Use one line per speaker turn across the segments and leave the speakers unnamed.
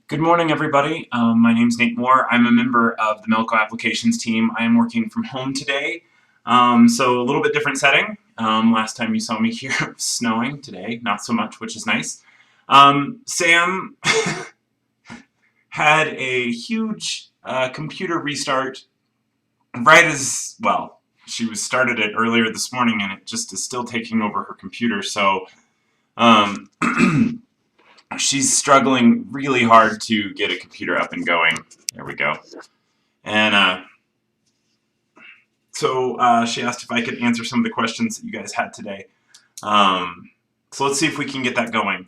Good morning, everybody. My name's Nate Moore. I'm a member of the Melco applications team. I am working from home today, so a little bit different setting. Last time you saw me here, it was snowing. Today, not so much, which is nice. Sam had a huge computer restart right as, well, she started it earlier this morning, and it just is still taking over her computer, so um, she's struggling really hard to get a computer up and going. There we go. And so she asked if I could answer some of the questions that you guys had today. So let's see if we can get that going.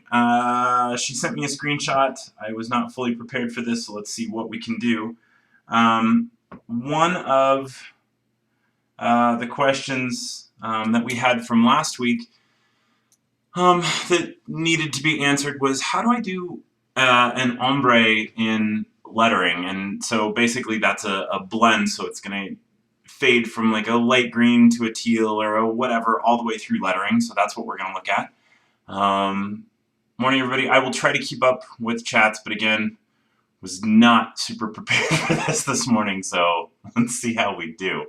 She sent me a screenshot. I was not fully prepared for this, so let's see what we can do. One of the questions that we had from last week that needed to be answered was, how do I do an ombre in lettering? And so basically that's a blend, so it's going to fade from like a light green to a teal or a whatever all the way through lettering, so that's what we're going to look at. Morning, everybody. I will try to keep up with chats, but again, was not super prepared for this morning, so let's see how we do.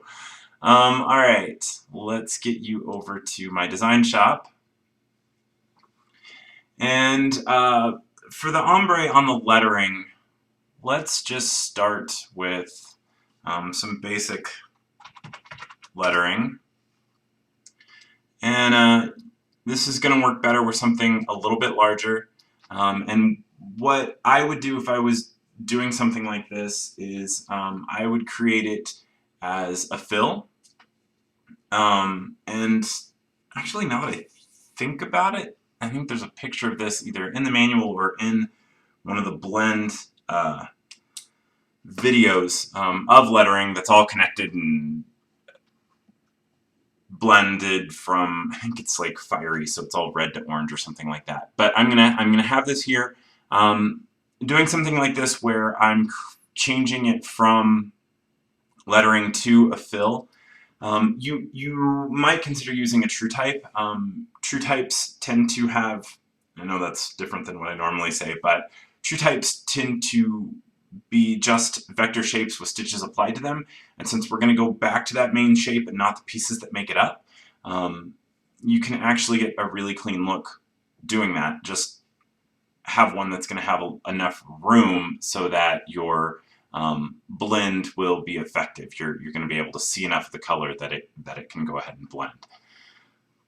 Alright, let's get you over to my design shop. And for the ombre on the lettering, let's just start with some basic lettering. And this is going to work better with something a little bit larger. And what I would do if I was doing something like this is I would create it as a fill. And actually, now that I think about it, I think there's a picture of this either in the manual or in one of the blend videos of lettering that's all connected and blended from, I think it's like fiery, so it's all red to orange or something like that. But I'm gonna have this here, doing something like this where I'm changing it from lettering to a fill. You might consider using a true type. True types tend to have, I know that's different than what I normally say, but true types tend to be just vector shapes with stitches applied to them, and since we're going to go back to that main shape and not the pieces that make it up, you can actually get a really clean look doing that. Just have one that's going to have enough room so that your blend will be effective. You're going to be able to see enough of the color that it can go ahead and blend.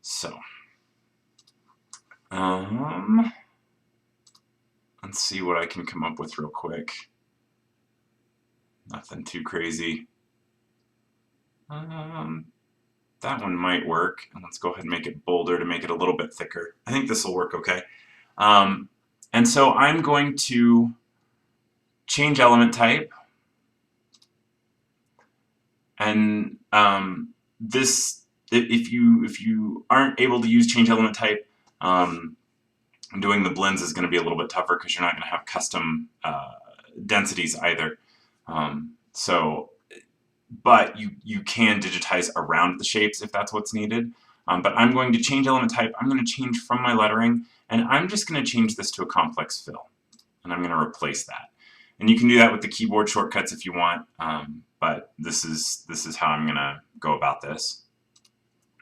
So let's see what I can come up with real quick. Nothing too crazy. That one might work. And let's go ahead and make it bolder to make it a little bit thicker. I think this will work okay. And so I'm going to change element type. And this, if you aren't able to use change element type, doing the blends is going to be a little bit tougher because you're not going to have custom densities either. But you can digitize around the shapes if that's what's needed. But I'm going to change element type. I'm going to change from my lettering, and I'm just going to change this to a complex fill, and I'm going to replace that. And you can do that with the keyboard shortcuts if you want, but this is how I'm going to go about this.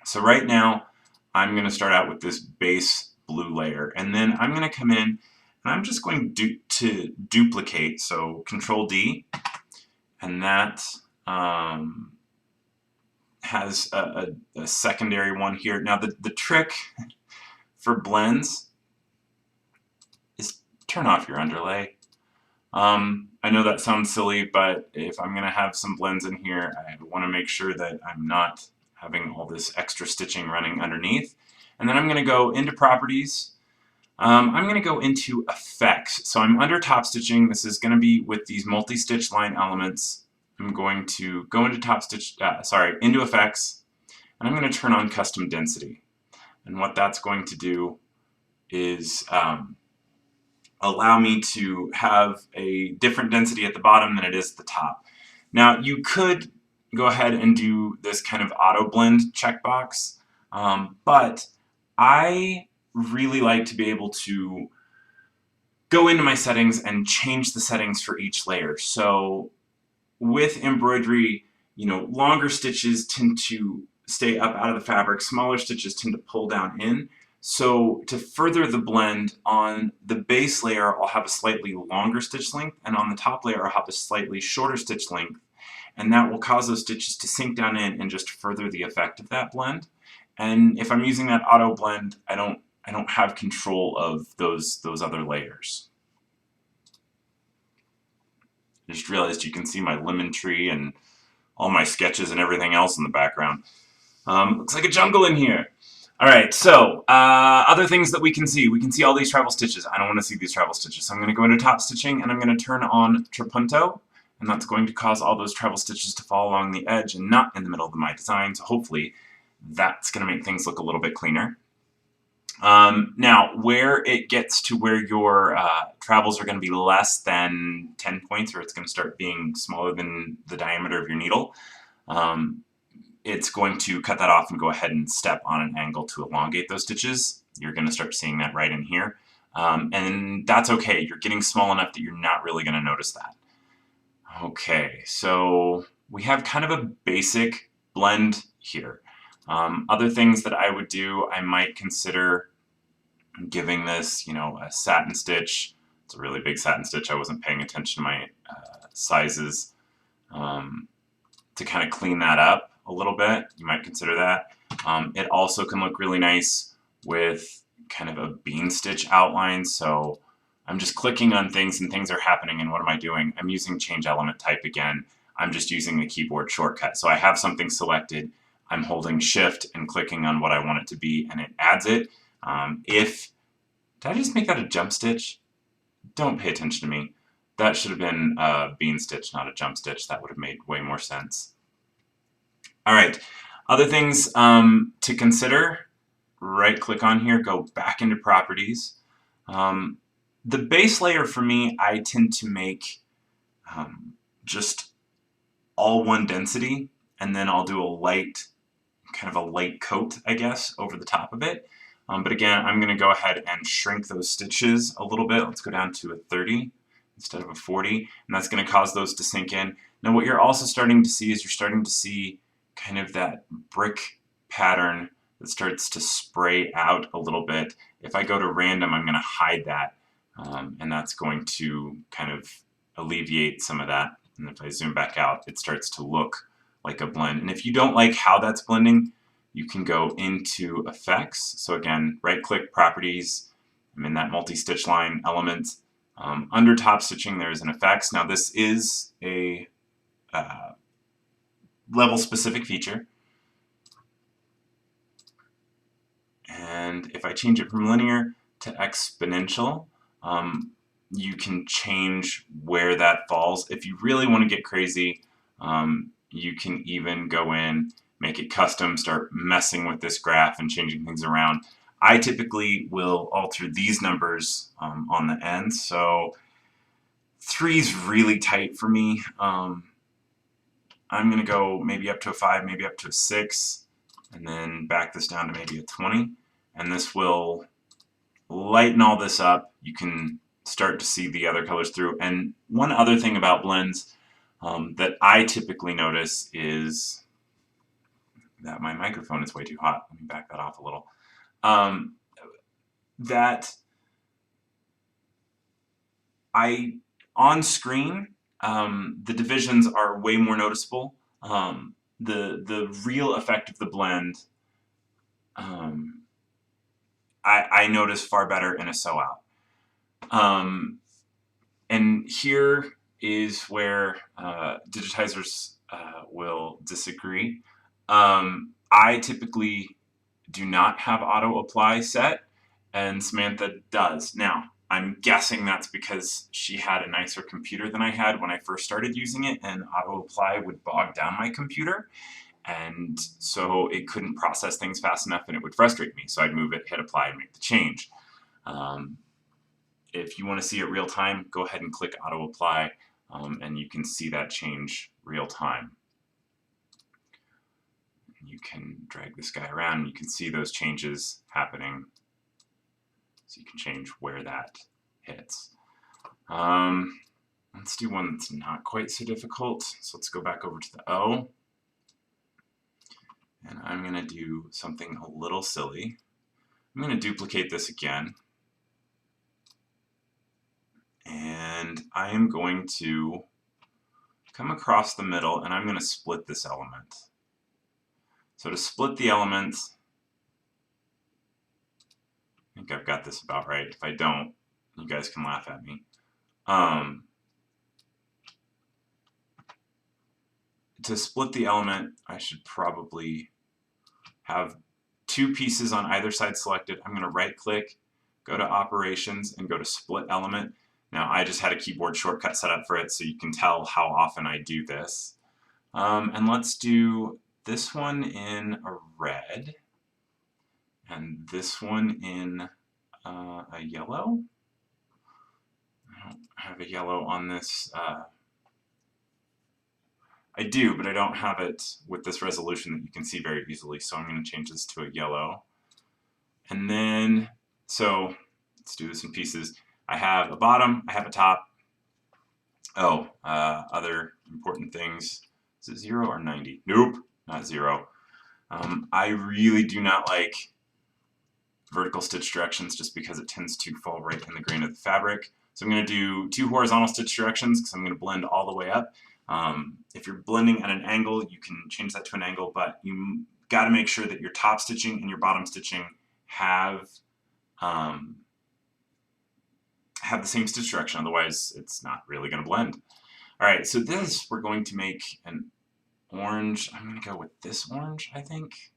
So right now, I'm going to start out with this base blue layer, and then I'm going to come in and I'm just going to duplicate, so Control D, and that has a secondary one here. Now the trick for blends is turn off your underlay. I know that sounds silly, but if I'm going to have some blends in here, I want to make sure that I'm not having all this extra stitching running underneath. And then I'm going to go into Properties. I'm going to go into Effects. So I'm under top stitching. This is going to be with these multi-stitch line elements. I'm going to go into into Effects, and I'm going to turn on Custom Density. And what that's going to do is allow me to have a different density at the bottom than it is at the top. Now you could go ahead and do this kind of auto blend checkbox, but I really like to be able to go into my settings and change the settings for each layer. So with embroidery, you know, longer stitches tend to stay up out of the fabric, smaller stitches tend to pull down in. So to further the blend, on the base layer I'll have a slightly longer stitch length, and on the top layer I'll have a slightly shorter stitch length, and that will cause those stitches to sink down in and just further the effect of that blend. And if I'm using that auto blend, I don't have control of those other layers. I just realized you can see my lemon tree and all my sketches and everything else in the background. Looks like a jungle in here. All right, so other things that we can see. We can see all these travel stitches. I don't want to see these travel stitches. So I'm going to go into top stitching and I'm going to turn on trapunto, and that's going to cause all those travel stitches to fall along the edge and not in the middle of my design. So hopefully that's going to make things look a little bit cleaner. Now, where it gets to where your travels are going to be less than 10 points, or it's going to start being smaller than the diameter of your needle, it's going to cut that off and go ahead and step on an angle to elongate those stitches. You're going to start seeing that right in here. And that's okay. You're getting small enough that you're not really going to notice that. Okay, so we have kind of a basic blend here. Other things that I would do, I might consider giving this, you know, a satin stitch. It's a really big satin stitch. I wasn't paying attention to my sizes. To kind of clean that up a little bit, you might consider that. It also can look really nice with kind of a bean stitch outline. So I'm just clicking on things and things are happening, and what am I doing? I'm using change element type again. I'm just using the keyboard shortcut. So I have something selected, I'm holding shift and clicking on what I want it to be, and it adds it. Did I just make that a jump stitch? Don't pay attention to me. That should have been a bean stitch, not a jump stitch. That would have made way more sense. All right, other things to consider. Right click on here, go back into properties. The base layer for me, I tend to make just all one density, and then I'll do a light, kind of a light coat, I guess, over the top of it. But again, I'm going to go ahead and shrink those stitches a little bit. Let's go down to a 30 instead of a 40, and that's going to cause those to sink in. Now what you're also starting to see is you're starting to see kind of that brick pattern that starts to spray out a little bit. If I go to random, I'm going to hide that, and that's going to kind of alleviate some of that. And if I zoom back out, it starts to look like a blend. And if you don't like how that's blending, you can go into effects. So again, right click properties. I'm in that multi-stitch line element. Under top stitching, there's an effects. Now this is a level specific feature. And if I change it from linear to exponential, you can change where that falls. If you really want to get crazy, you can even go in, make it custom, start messing with this graph and changing things around. I typically will alter these numbers on the end. So 3 is really tight for me. I'm going to go maybe up to a 5, maybe up to a 6, and then back this down to maybe a 20. And this will lighten all this up. You can start to see the other colors through. And one other thing about blends that I typically notice is that my microphone is way too hot. Let me back that off a little. That on screen, the divisions are way more noticeable. The real effect of the blend, I notice far better in a sew out. And here is where digitizers will disagree. I typically do not have auto apply set, and Samantha does. Now, I'm guessing that's because she had a nicer computer than I had when I first started using it, and auto apply would bog down my computer, and so it couldn't process things fast enough and it would frustrate me. So I'd move it, hit apply, and make the change. If you want to see it real time, go ahead and click auto apply, and you can see that change real time. You can drag this guy around and you can see those changes happening. So you can change where that hits. Let's do one that's not quite so difficult. So let's go back over to the O. And I'm going to do something a little silly. I'm going to duplicate this again. And I am going to come across the middle and I'm going to split this element. So to split the element, I think I've got this about right. If I don't, you guys can laugh at me. To split the element, I should probably have two pieces on either side selected. I'm going to right click, go to operations, and go to split element. Now I just had a keyboard shortcut set up for it so you can tell how often I do this. And let's do this one in a red and this one in a yellow. I don't have a yellow on this. I do, but I don't have it with this resolution that you can see very easily, so I'm going to change this to a yellow. And then, so let's do this in pieces. I have a bottom, I have a top. Oh, other important things. Is it 0 or 90? Nope, not 0. I really do not like vertical stitch directions just because it tends to fall right in the grain of the fabric. So I'm going to do 2 horizontal stitch directions because I'm going to blend all the way up. If you're blending at an angle, you can change that to an angle, but you got to make sure that your top stitching and your bottom stitching have the same stitch direction, otherwise it's not really going to blend. Alright, so this we're going to make an orange. I'm going to go with this orange, I think.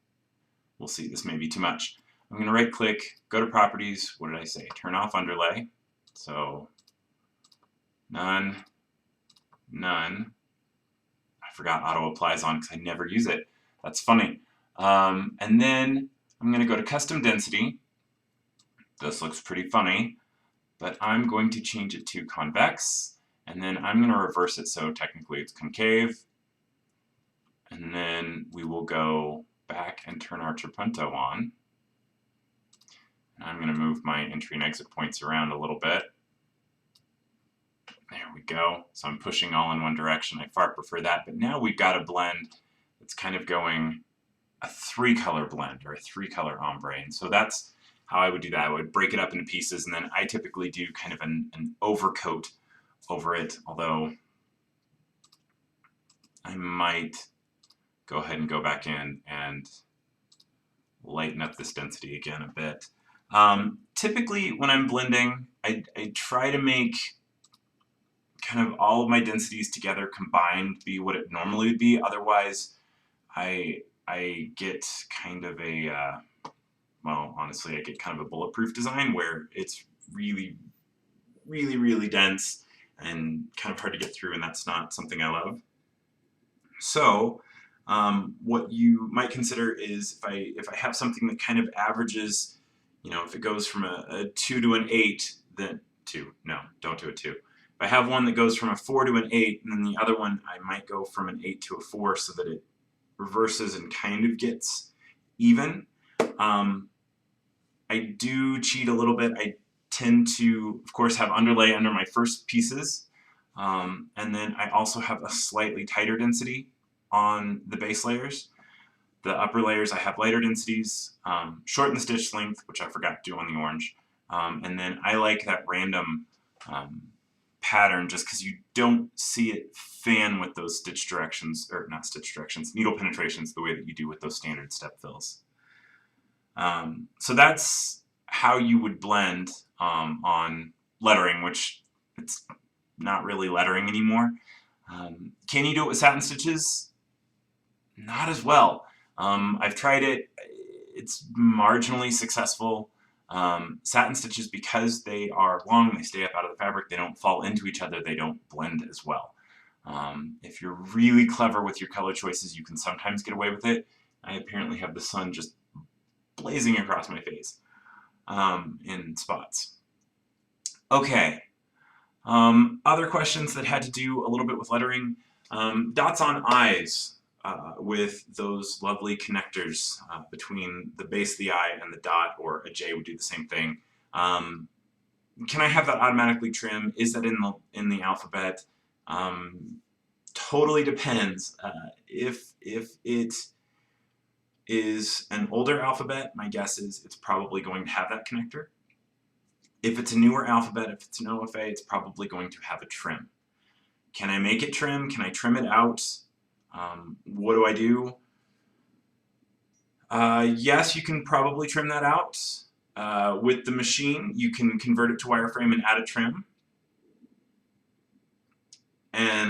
We'll see, this may be too much. I'm going to right click, go to properties, what did I say? Turn off underlay. So none, none. I forgot auto applies on because I never use it. That's funny. And then I'm going to go to custom density. This looks pretty funny, but I'm going to change it to convex, and then I'm going to reverse it so technically it's concave. And then we will go back and turn our trapunto on. And I'm going to move my entry and exit points around a little bit. There we go. So I'm pushing all in one direction. I far prefer that. But now we've got a blend that's kind of going a 3-color blend or a 3-color ombre. And so that's how I would do that. I would break it up into pieces, and then I typically do kind of an overcoat over it, although I might go ahead and go back in and lighten up this density again a bit. Typically when I'm blending, I try to make kind of all of my densities together combined be what it normally would be. Otherwise, I get kind of a, well, honestly, I get kind of a bulletproof design where it's really, really, really dense and kind of hard to get through, and that's not something I love. So what you might consider is if I have something that kind of averages, you know, if it goes from a 2 to an 8, then 2, no, don't do a 2. If I have one that goes from a 4 to an 8, and then the other one I might go from an 8 to a 4 so that it reverses and kind of gets even. I do cheat a little bit. I tend to, of course, have underlay under my first pieces, and then I also have a slightly tighter density on the base layers. The upper layers I have lighter densities, shorten the stitch length, which I forgot to do on the orange, and then I like that random pattern just because you don't see it fan with those stitch directions, or not stitch directions, needle penetrations the way that you do with those standard step fills. So that's how you would blend on lettering, which it's not really lettering anymore. Can you do it with satin stitches? Not as well. I've tried it. It's marginally successful. Satin stitches, because they are long, they stay up out of the fabric, they don't fall into each other, they don't blend as well. If you're really clever with your color choices, you can sometimes get away with it. I apparently have the sun just blazing across my face in spots. Okay. Other questions that had to do a little bit with lettering. Dots on eyes with those lovely connectors between the base of the eye and the dot, or a J would do the same thing. can I have that automatically trim? Is that in the alphabet? Totally depends. If it is an older alphabet, my guess is it's probably going to have that connector. If it's a newer alphabet, if it's an OFA, it's probably going to have a trim. Can I make it trim? Can I trim it out? What do I do? Yes, you can probably trim that out. With the machine, you can convert it to wireframe and add a trim. And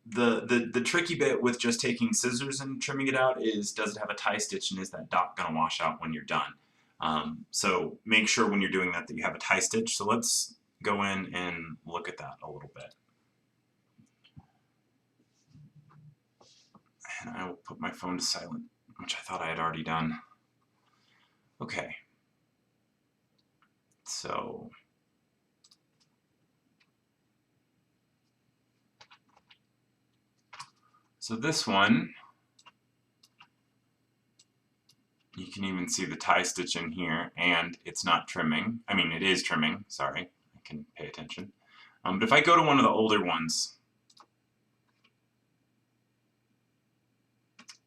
the tricky bit with just taking scissors and trimming it out is, does it have a tie stitch, and is that dot going to wash out when you're done? So make sure when you're doing that you have a tie stitch. So let's go in and look at that a little bit. And I will put my phone to silent, which I thought I had already done. Okay. So this one, you can even see the tie stitch in here, and it's not trimming. I mean, it is trimming, sorry, I can pay attention. But if I go to one of the older ones,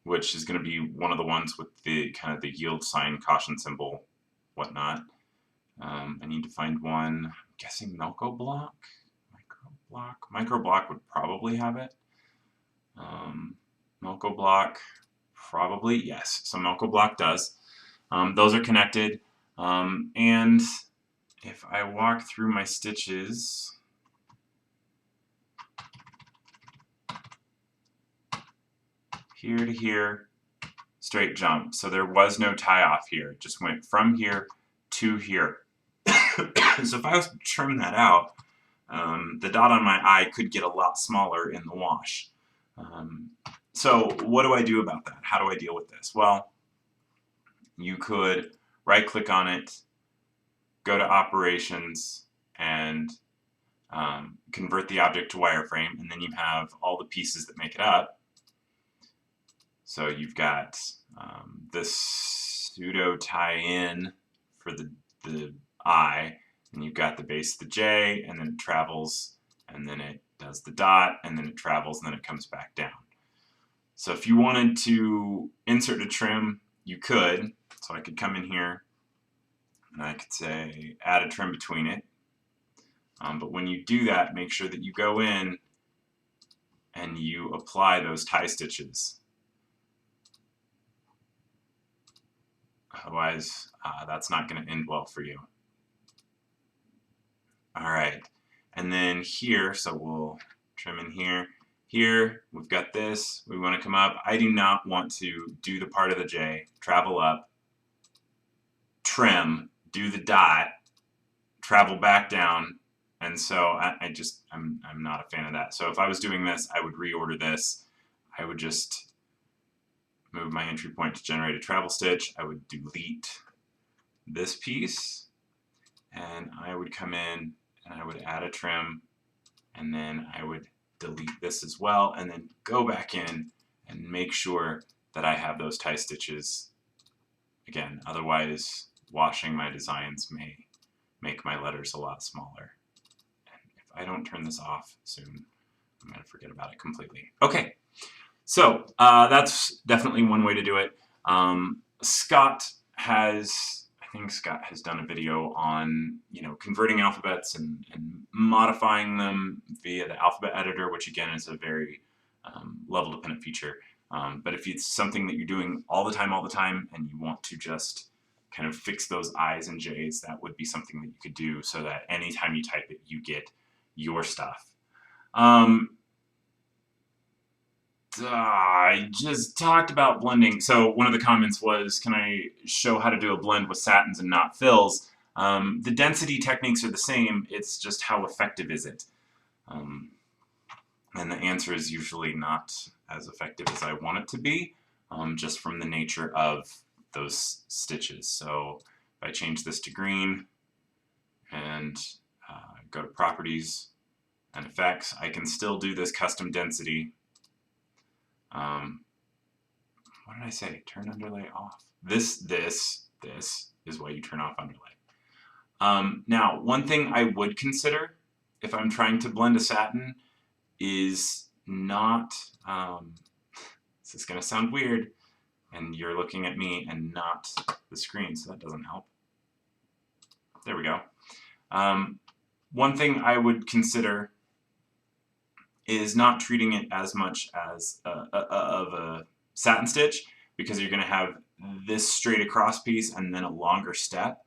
which is going to be one of the ones with the kind of the yield sign, caution symbol, whatnot. I need to find one. I'm guessing Melco block, micro block would probably have it. Melco block, probably, yes. So Melco block does. Those are connected. And if I walk through my stitches, here to here, straight jump. So there was no tie off here. It just went from here to here. So if I was to trim that out, the dot on my eye could get a lot smaller in the wash. So what do I do about that? How do I deal with this? Well, you could right click on it, go to operations, and convert the object to wireframe, and then you have all the pieces that make it up. So you've got this pseudo tie-in for the I, and you've got the base of the J, and then it travels, and then it does the dot, and then it travels, and then it comes back down. So if you wanted to insert a trim, you could. So I could come in here, and I could say add a trim between it. But when you do that, make sure that you go in and you apply those tie stitches. Otherwise, that's not going to end well for you. All right, and then here, so we'll trim in here. Here, we've got this. We want to come up. I do not want to do the part of the J, travel up, trim, do the dot, travel back down, and so I'm not a fan of that. So if I was doing this, I would reorder this. I would just move my entry point to generate a travel stitch. I would delete this piece, and I would come in and I would add a trim, and then I would delete this as well, and then go back in and make sure that I have those tie stitches again. Otherwise, washing my designs may make my letters a lot smaller. And if I don't turn this off soon, I'm going to forget about it completely. Okay, so that's definitely one way to do it. I think Scott has done a video on, converting alphabets and modifying them via the alphabet editor, which again is a very level dependent feature. But if it's something that you're doing all the time, and you want to just kind of fix those I's and J's, that would be something that you could do so that anytime you type it, you get your stuff. I just talked about blending. So one of the comments was, can I show how to do a blend with satins and not fills? The density techniques are the same, it's just how effective is it? And the answer is usually not as effective as I want it to be, just from the nature of those stitches. So if I change this to green and go to properties and effects, I can still do this custom density. What did I say? Turn underlay off. This is why you turn off underlay. Now, one thing I would consider if I'm trying to blend a satin is not, this is going to sound weird, and you're looking at me and not the screen, so that doesn't help. There we go. One thing I would consider is not treating it as much as of a satin stitch, because you're going to have this straight across piece and then a longer step.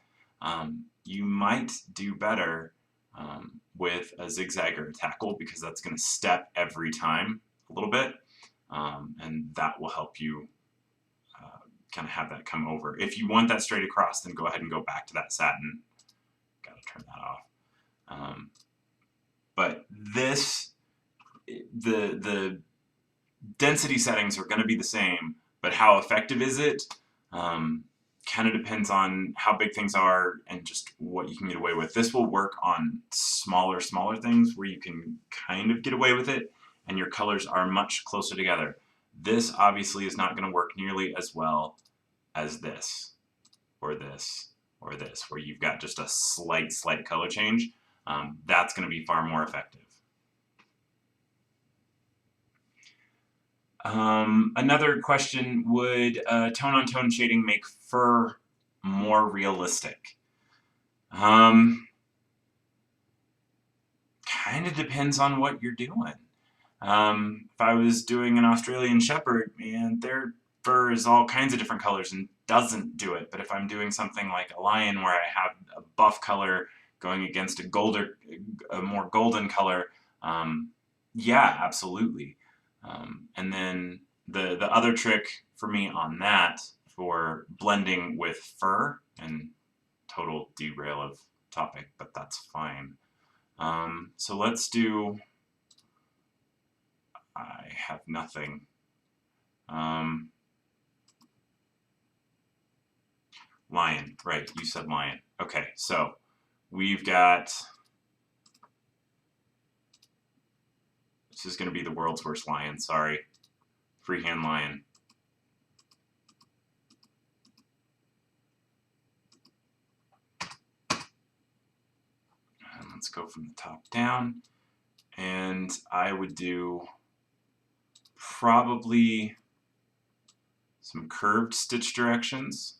You might do better with a zigzag or a tackle, because that's going to step every time a little bit, and that will help you kind of have that come over. If you want that straight across, then go ahead and go back to that satin. Got to turn that off. But this, the density settings are going to be the same, but how effective is it kind of depends on how big things are and just what you can get away with. This will work on smaller things where you can kind of get away with it and your colors are much closer together. This obviously is not going to work nearly as well as this, or this, or this, where you've got just a slight color change. That's going to be far more effective. Another question, would tone-on-tone shading make fur more realistic? Kind of depends on what you're doing. If I was doing an Australian Shepherd, man, their fur is all kinds of different colors and doesn't do it. But if I'm doing something like a lion where I have a buff color going against a more golden color, yeah, absolutely. And then the other trick for me on that, for blending with fur, and total derail of topic, but that's fine. So let's do, I have nothing. Lion, right, you said lion. Okay, so we've got, this is going to be the world's worst lion, sorry. Freehand Lion. And let's go from the top down. And I would do probably some curved stitch directions.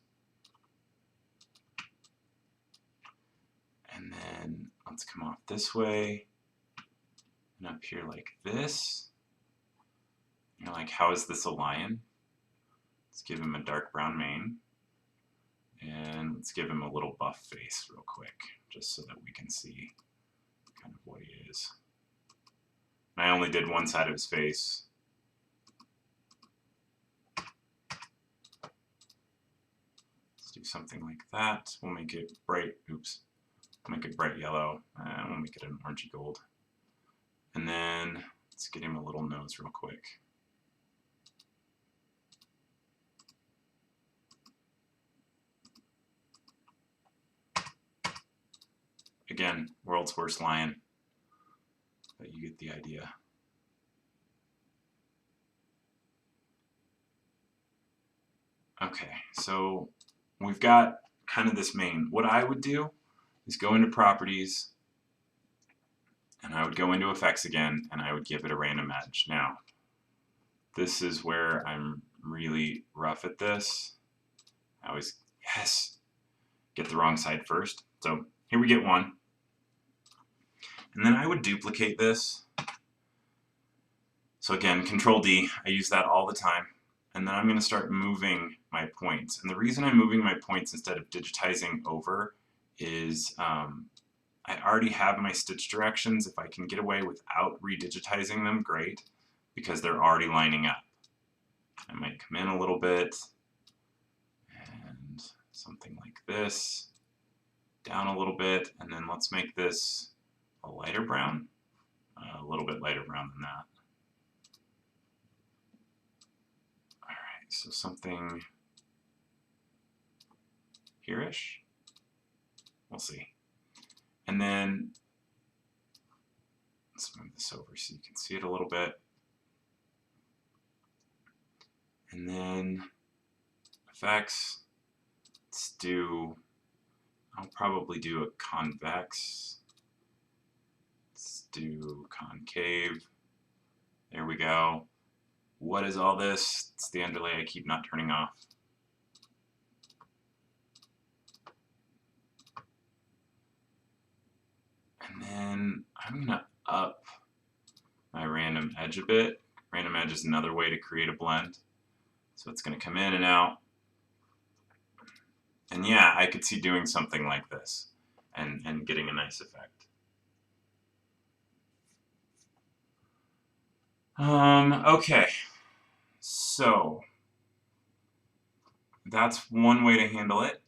And then let's come off this way and up here like this. You're like, how is this a lion? Let's give him a dark brown mane. And let's give him a little buff face real quick, just so that we can see kind of what he is. And I only did one side of his face. Let's do something like that. We'll make it bright, oops. We'll make it bright yellow, and we'll make it an orangey gold. And then let's get him a little nose real quick. Again, world's worst lion, but you get the idea. Okay, so we've got kind of this mane. What I would do is go into properties, and I would go into effects again, and I would give it a random edge. Now, this is where I'm really rough at this. I always, yes, get the wrong side first. So here we get one. And then I would duplicate this. So again, Control D, I use that all the time. And then I'm going to start moving my points. And the reason I'm moving my points instead of digitizing over is I already have my stitch directions. If I can get away without redigitizing them, great, because they're already lining up. I might come in a little bit and something like this, down a little bit, and then let's make this a lighter brown, a little bit lighter brown than that. Alright, so something here-ish. We'll see. And then let's move this over so you can see it a little bit. And then effects, let's do I'll probably do a convex. Let's do concave. There we go. What is all this? It's the underlay I keep not turning off. And then I'm going to up my random edge a bit. Random edge is another way to create a blend. So it's going to come in and out. And yeah, I could see doing something like this and getting a nice effect. Okay, so that's one way to handle it.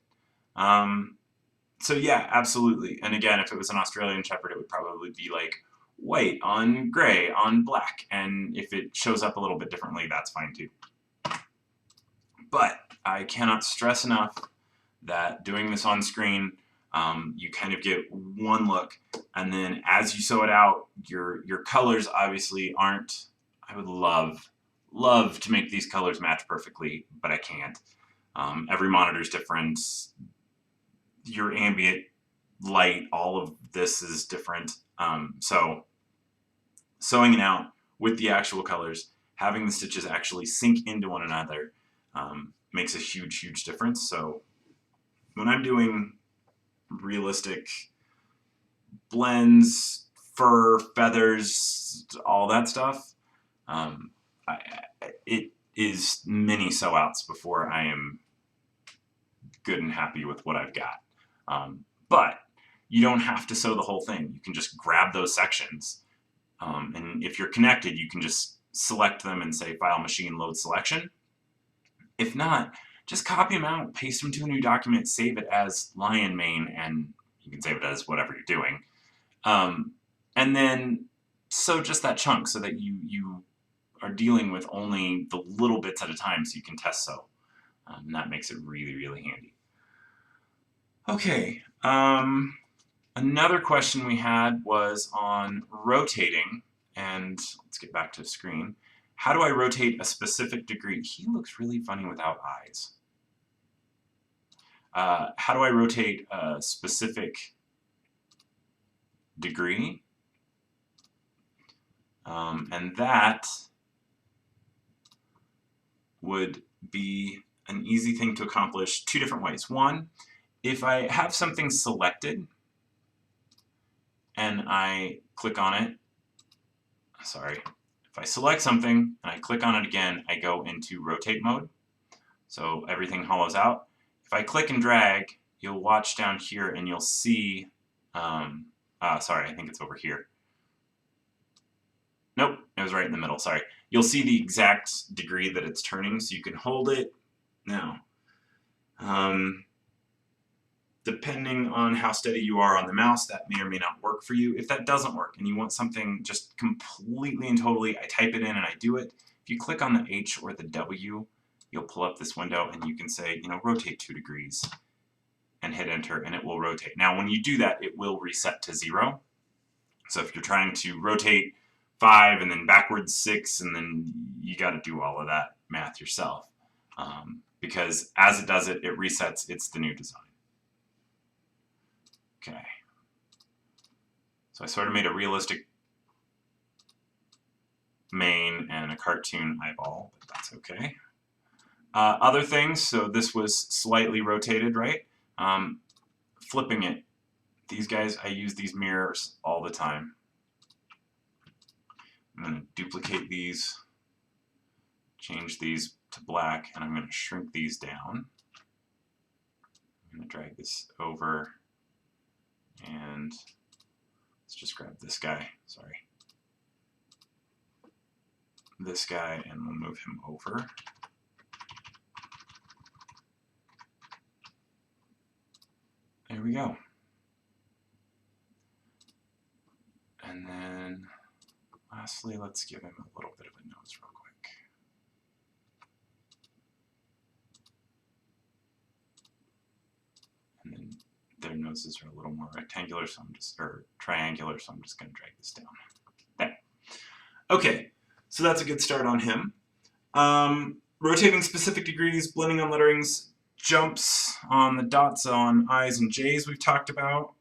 So yeah, absolutely. And again, if it was an Australian Shepherd, it would probably be like white on gray on black. And if it shows up a little bit differently, that's fine too. But I cannot stress enough that doing this on screen, you kind of get one look, and then as you sew it out, your colors obviously aren't. I would love to make these colors match perfectly, but I can't. Every monitor is different. Your ambient light, all of this is different. So sewing it out with the actual colors, having the stitches actually sink into one another, makes a huge difference. So when I'm doing realistic blends, fur, feathers, all that stuff, it is many sew outs before I am good and happy with what I've got. But you don't have to sew the whole thing. You can just grab those sections. And if you're connected, you can just select them and say File, Machine, Load Selection. If not, just copy them out, paste them to a new document, save it as Lion main, and you can save it as whatever you're doing. And then sew just that chunk so that you are dealing with only the little bits at a time so you can test sew. And that makes it really handy. Okay, another question we had was on rotating, and let's get back to the screen. How do I rotate a specific degree? He looks really funny without eyes. How do I rotate a specific degree? And that would be an easy thing to accomplish two different ways. One, if I have something selected and I click on it, sorry, if I select something and I click on it again, I go into rotate mode. So everything hollows out. If I click and drag, you'll watch down here and you'll see, sorry, I think it's over here. Nope, it was right in the middle, sorry. You'll see the exact degree that it's turning, so you can hold it. Now, depending on how steady you are on the mouse, that may or may not work for you. If that doesn't work and you want something just completely and totally, I type it in and I do it. If you click on the H or the W, you'll pull up this window and you can say, rotate 2 degrees and hit enter and it will rotate. Now when you do that, it will reset to 0. So if you're trying to rotate 5 and then backwards 6 and then you got to do all of that math yourself. Because as it does it, it resets, it's the new design. Okay. So I sort of made a realistic mane and a cartoon eyeball, but that's okay. Other things, so this was slightly rotated, right? Flipping it. These guys, I use these mirrors all the time. I'm going to duplicate these, change these to black, and I'm going to shrink these down. I'm going to drag this over, and let's just grab this guy, sorry. This guy, and we'll move him over. There we go. And then lastly, let's give him a little bit of a nose real quick. And then their noses are a little more rectangular, so or triangular, so I'm just going to drag this down. There. Okay, so that's a good start on him. Rotating specific degrees, blending on letterings, jumps on the dots on I's and J's we've talked about.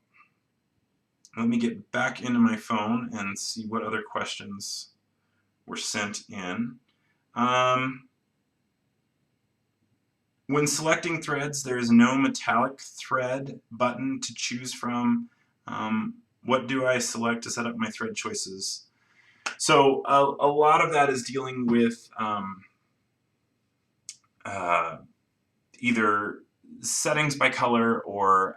Let me get back into my phone and see what other questions were sent in. When selecting threads, there is no metallic thread button to choose from. What do I select to set up my thread choices? So a lot of that is dealing with either settings by color or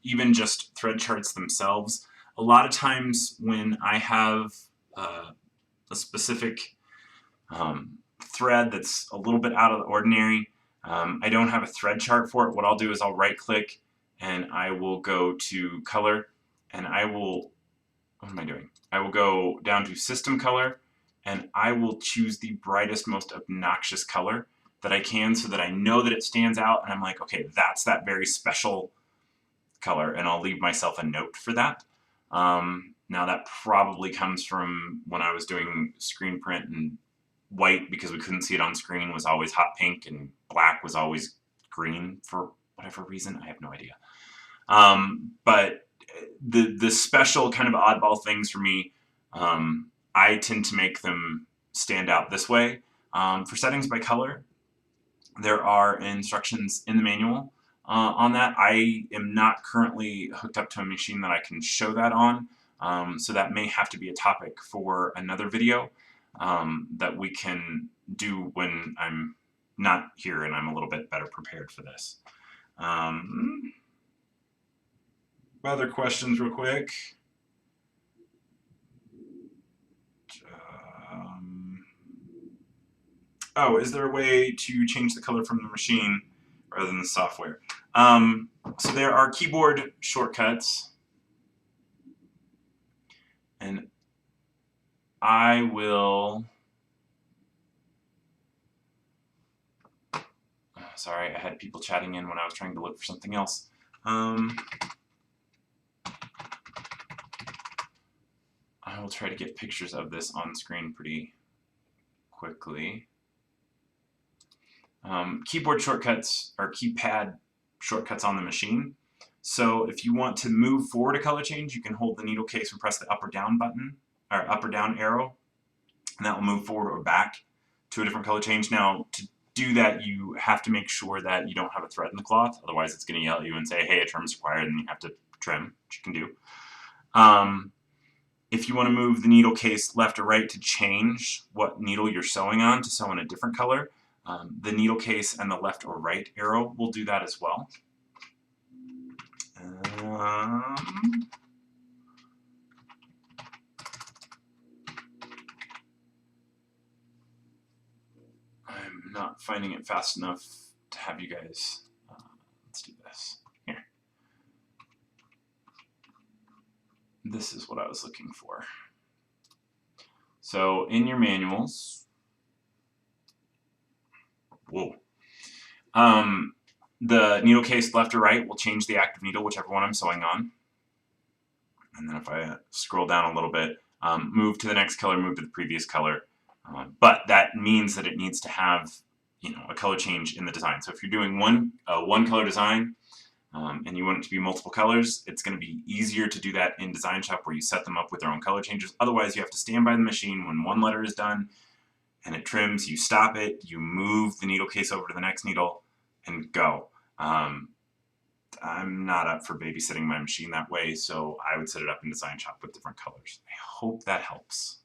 even just thread charts themselves. A lot of times when I have a specific thread that's a little bit out of the ordinary, I don't have a thread chart for it. What I'll do is I'll right click and I will go to color and I will, what am I doing? I will go down to system color and I will choose the brightest, most obnoxious color that I can so that I know that it stands out and I'm like, okay, that's that very special color, and I'll leave myself a note for that. Now that probably comes from when I was doing screen print, and white, because we couldn't see it on screen, was always hot pink and black was always green for whatever reason. I have no idea. But the special kind of oddball things for me, I tend to make them stand out this way. For settings by color, there are instructions in the manual on that. I am not currently hooked up to a machine that I can show that on, so that may have to be a topic for another video that we can do when I'm not here and I'm a little bit better prepared for this. Other questions real quick. Oh, is there a way to change the color from the machine rather than the software? So there are keyboard shortcuts, and I will, sorry, I had people chatting in when I was trying to look for something else. I will try to get pictures of this on screen pretty quickly. Keyboard shortcuts are keypad shortcuts on the machine. So if you want to move forward a color change, you can hold the needle case and press the up or down button, or up or down arrow, and that will move forward or back to a different color change. Now, to do that, you have to make sure that you don't have a thread in the cloth, otherwise it's going to yell at you and say, hey, a trim's required, and you have to trim, which you can do. If you want to move the needle case left or right to change what needle you're sewing on to sew in a different color, the needle case and the left or right arrow will do that as well. I'm not finding it fast enough to have you guys. Let's do this. Here. This is what I was looking for. So in your manuals, whoa. The needle case left or right will change the active needle, whichever one I'm sewing on. And then if I scroll down a little bit, move to the next color, move to the previous color. But that means that it needs to have, a color change in the design. So if you're doing one color design and you want it to be multiple colors, it's going to be easier to do that in DesignShop where you set them up with their own color changes. Otherwise, you have to stand by the machine when one letter is done and it trims, you stop it, you move the needle case over to the next needle, and go. I'm not up for babysitting my machine that way, so I would set it up in DesignShop with different colors. I hope that helps.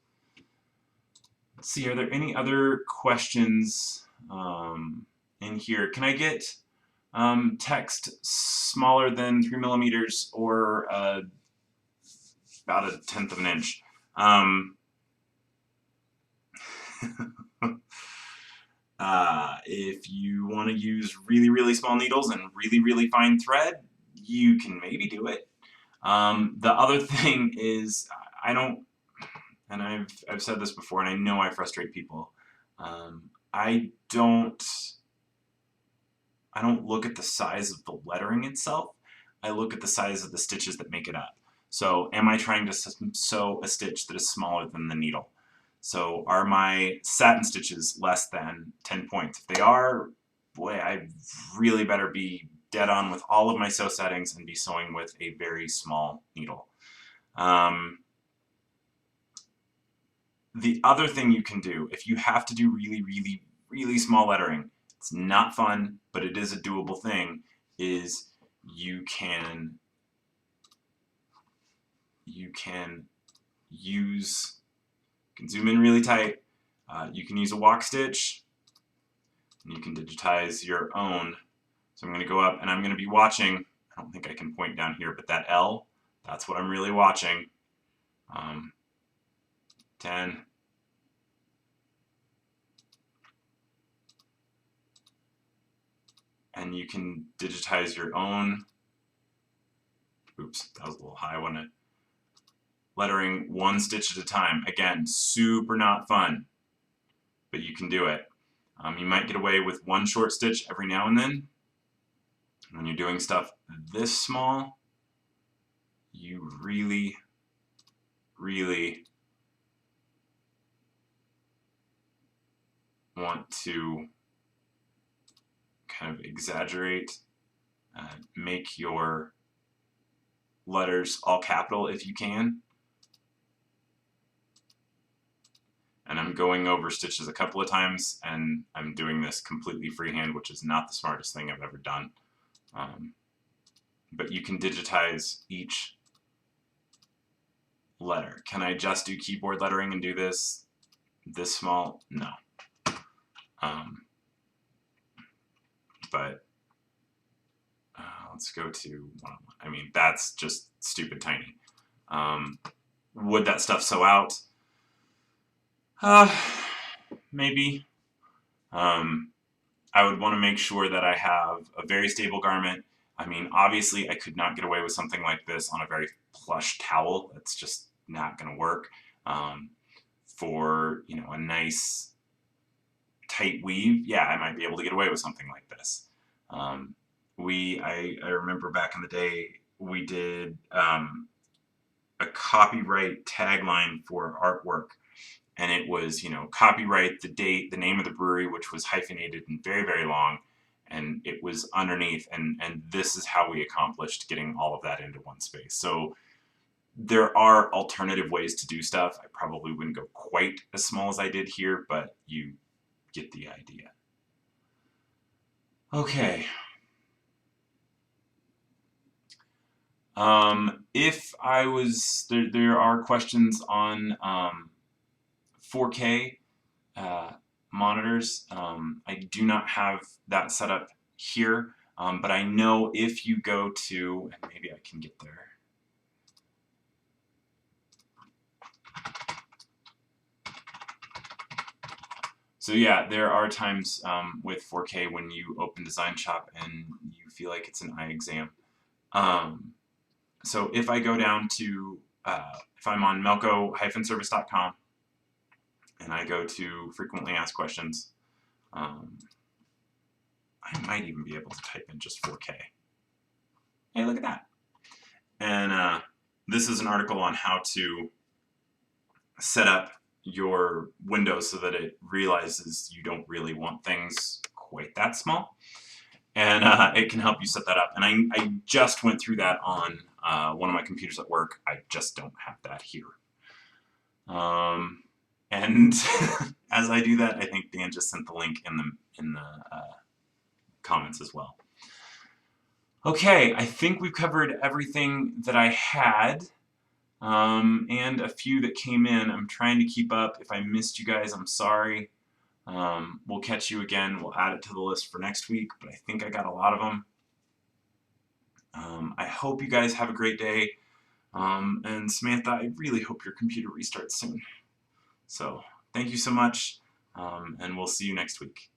Let's see, are there any other questions in here? Can I get text smaller than 3 millimeters or about 1/10 of an inch? If you want to use really, really small needles and really, really fine thread, you can maybe do it. The other thing is, I don't, and I've said this before, and I know I frustrate people. I don't look at the size of the lettering itself. I look at the size of the stitches that make it up. So, am I trying to sew a stitch that is smaller than the needle? So are my satin stitches less than 10 points? If they are, boy, I really better be dead on with all of my sew settings and be sewing with a very small needle. The other thing you can do, if you have to do really, really, really small lettering, it's not fun, but it is a doable thing, is you can zoom in really tight, you can use a walk stitch, and you can digitize your own. So I'm going to go up and I'm going to be watching, I don't think I can point down here, but that L, that's what I'm really watching. 10, and you can digitize your own, oops, that was a little high, wasn't it? Lettering one stitch at a time. Again, super not fun, but you can do it. You might get away with one short stitch every now and then. When you're doing stuff this small, you really, really want to kind of exaggerate, make your letters all capital if you can. And I'm going over stitches a couple of times, and I'm doing this completely freehand, which is not the smartest thing I've ever done. But you can digitize each letter. Can I just do keyboard lettering and do this small? No. But let's go to 101. I mean, that's just stupid tiny. Would that stuff sew out? Maybe. I would want to make sure that I have a very stable garment. I mean, obviously I could not get away with something like this on a very plush towel. That's just not going to work. For, you know, a nice tight weave, yeah, I might be able to get away with something like this. I remember back in the day we did a copyright tagline for artwork, and it was, you know, copyright, the date, the name of the brewery, which was hyphenated and very, very long, and it was underneath, and this is how we accomplished getting all of that into one space. So there are alternative ways to do stuff. I probably wouldn't go quite as small as I did here, but you get the idea. Okay. If I was, there are questions on 4K monitors. I do not have that set up here, but I know if you go to, and maybe I can get there. So yeah, there are times with 4K when you open DesignShop and you feel like it's an eye exam. So if I go down to, if I'm on melco-service.com and I go to frequently asked questions, I might even be able to type in just 4K. Hey, look at that. And this is an article on how to set up your window so that it realizes you don't really want things quite that small. And it can help you set that up. And I just went through that on one of my computers at work. I just don't have that here. And as I do that, I think Dan just sent the link in the comments as well. Okay, I think we've covered everything that I had, and a few that came in. I'm trying to keep up. If I missed you guys, I'm sorry. We'll catch you again. We'll add it to the list for next week, but I think I got a lot of them. I hope you guys have a great day. And Samantha, I really hope your computer restarts soon. So thank you so much, and we'll see you next week.